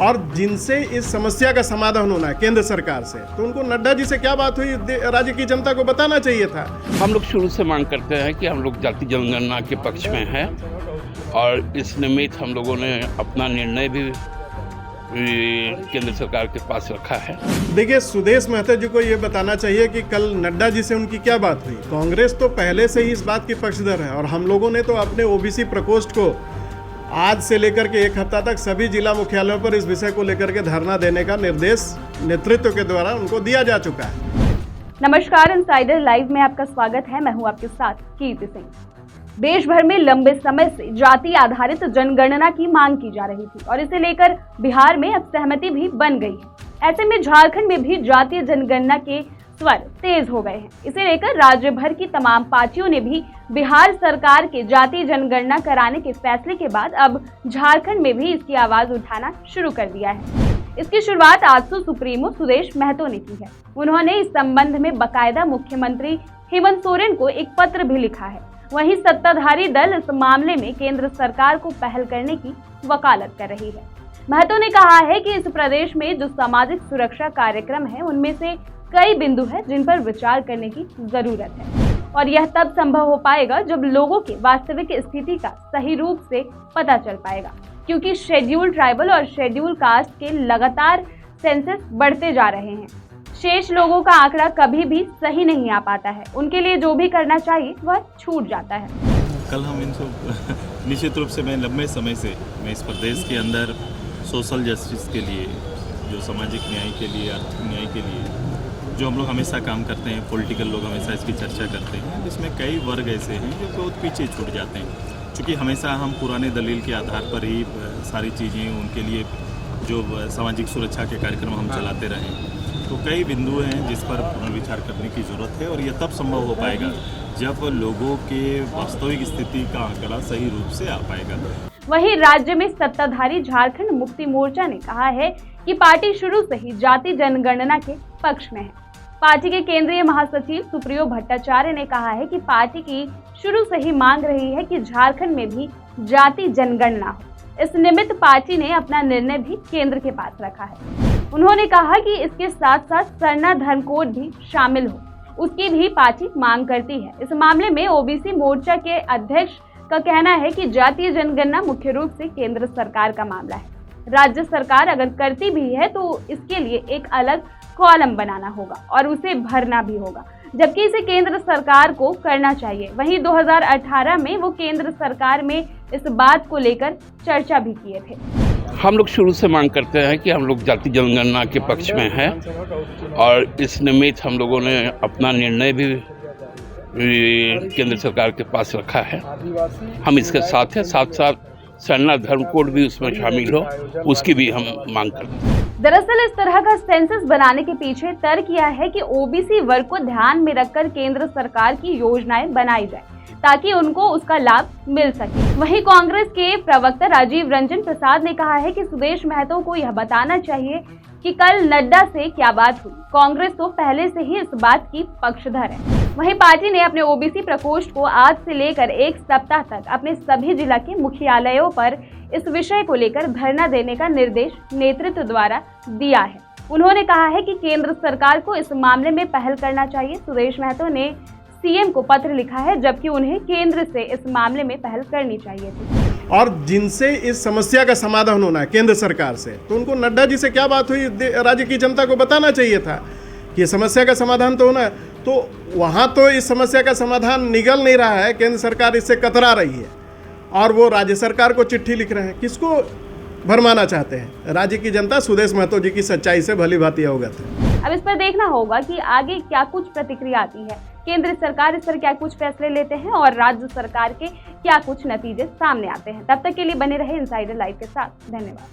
और जिनसे इस समस्या का समाधान होना है केंद्र सरकार से, तो उनको नड्डा जी से क्या बात हुई राज्य की जनता को बताना चाहिए था। हम लोग शुरू से मांग करते हैं कि हम लोग जाति जनगणना के पक्ष में हैं और इस निमित्त हम लोगों ने अपना निर्णय भी केंद्र सरकार के पास रखा है। देखिए, सुदेश महतो जी को ये बताना चाहिए कि कल नड्डा जी से उनकी क्या बात हुई। कांग्रेस तो पहले से ही इस बात की पक्षधर है और हम लोगों ने तो अपने ओबीसी प्रकोष्ठ को आज से लेकर के एक हफ्ता तक सभी जिला मुख्यालयों पर इस विषय को लेकर के धरना देने का निर्देश नेतृत्व के द्वारा उनको दिया जा चुका है। नमस्कार, इनसाइडर लाइव में आपका स्वागत है। मैं हूं आपके साथ कीर्ति सिंह। देश भर में लंबे समय से जाति आधारित जनगणना की मांग की जा रही थी और इसे लेकर बिहार में अब सहमति भी बन गई है। ऐसे में झारखंड में भी जातीय जनगणना के स्वर तेज हो गए हैं। इसे लेकर राज्य भर की तमाम पार्टियों ने भी बिहार सरकार के जातीय जनगणना कराने के फैसले के बाद अब झारखंड में भी इसकी आवाज उठाना शुरू कर दिया है। इसकी शुरुआत आजसू सुप्रीमो सुदेश महतो ने की है। उन्होंने इस संबंध में बाकायदा मुख्यमंत्री हेमंत सोरेन को एक पत्र भी लिखा है। वहीं सत्ताधारी दल इस मामले में केंद्र सरकार को पहल करने की वकालत कर रही है। महतो ने कहा है कि इस प्रदेश में जो सामाजिक सुरक्षा कार्यक्रम है उनमें से कई बिंदु है जिन पर विचार करने की जरूरत है और यह तब संभव हो पाएगा जब लोगों के वास्तविक स्थिति का सही रूप से पता चल पाएगा, क्योंकि शेड्यूल ट्राइबल और शेड्यूल कास्ट के लगातार सेंसस बढ़ते जा रहे हैं। शेष लोगों का आंकड़ा कभी भी सही नहीं आ पाता है। उनके लिए जो भी करना चाहिए वह छूट जाता है। कल हम इनको निश्चित रूप से मैं लंबे समय से मैं इस प्रदेश के अंदर सोशल जस्टिस के लिए, जो सामाजिक न्याय के लिए, आर्थिक न्याय के लिए जो हम लोग हमेशा काम करते हैं, पॉलिटिकल लोग हमेशा इसकी चर्चा करते हैं, जिसमें कई वर्ग ऐसे हैं जो बहुत पीछे छूट जाते हैं। क्योंकि हमेशा हम पुराने दलील के आधार पर ही सारी चीज़ें उनके लिए जो सामाजिक सुरक्षा के कार्यक्रम हम चलाते रहे, तो कई बिंदु हैं जिस पर पुनर्विचार करने की ज़रूरत है और यह तब संभव हो पाएगा जब लोगों के वास्तविक स्थिति का आंकड़ा सही रूप से आ पाएगा। वहीं राज्य में सत्ताधारी झारखंड मुक्ति मोर्चा ने कहा है कि पार्टी शुरू से ही जाति जनगणना के पक्ष में है। पार्टी के केंद्रीय महासचिव सुप्रियो भट्टाचार्य ने कहा है कि पार्टी की शुरू से ही मांग रही है कि झारखंड में भी जाति जनगणना हो। इस निमित्त पार्टी ने अपना निर्णय भी केंद्र के पास रखा है। उन्होंने कहा कि इसके साथ साथ सरना धर्म कोड भी शामिल हो, उसकी भी पार्टी मांग करती है। इस मामले में ओबीसी मोर्चा के अध्यक्ष का कहना है कि जातीय जनगणना मुख्य रूप से केंद्र सरकार का मामला है। राज्य सरकार अगर करती भी है तो इसके लिए एक अलग कॉलम बनाना होगा और उसे भरना भी होगा, जबकि इसे केंद्र सरकार को करना चाहिए। वहीं 2018 में वो केंद्र सरकार में इस बात को लेकर चर्चा भी किए थे। हम लोग शुरू से मांग करते हैं कि हम लोग जाति जनगणना के पक्ष में हैं और इस निमित्त हम लोगों ने अपना निर्णय भी केंद्र सरकार के पास रखा है। हम इसके साथ हैं, साथ साथ सरना धर्म कोड भी उसमें शामिल हो, उसकी भी हम मांग करते हैं। दरअसल इस तरह का सेंसस बनाने के पीछे तर्क यह है कि ओबीसी वर्ग को ध्यान में रखकर केंद्र सरकार की योजनाएं बनाई जाए ताकि उनको उसका लाभ मिल सके। वहीं कांग्रेस के प्रवक्ता राजीव रंजन प्रसाद ने कहा है कि सुदेश महतो को यह बताना चाहिए कि कल नड्डा से क्या बात हुई। कांग्रेस तो पहले से ही इस बात की पक्षधर है। वहीं पार्टी ने अपने ओबीसी प्रकोष्ठ को आज से लेकर एक सप्ताह तक अपने सभी जिला के मुख्यालयों पर इस विषय को लेकर धरना देने का निर्देश नेतृत्व द्वारा दिया है। उन्होंने कहा है कि केंद्र सरकार को इस मामले में पहल करना चाहिए। सुदेश महतो ने सीएम को पत्र लिखा है, जबकि उन्हें केंद्र से इस मामले में पहल करनी चाहिए थी। और जिनसे इस समस्या का समाधान होना है केंद्र सरकार से, तो उनको नड्डा जी से क्या बात हुई राज्य की जनता को बताना चाहिए था कि समस्या का समाधान तो होना है। तो वहाँ तो इस समस्या का समाधान निकल नहीं रहा है, केंद्र सरकार इससे कतरा रही है और वो राज्य सरकार को चिट्ठी लिख रहे हैं। किसको भरमाना चाहते हैं? राज्य की जनता सुदेश महतो जी की सच्चाई से भली भांति अवगत है। अब इस पर देखना होगा कि आगे क्या कुछ प्रतिक्रिया आती है। केंद्र सरकार इस पर क्या कुछ फैसले लेते हैं और राज्य सरकार के क्या कुछ नतीजे सामने आते हैं। तब तक के लिए बने रहे इनसाइडर लाइव के साथ। धन्यवाद।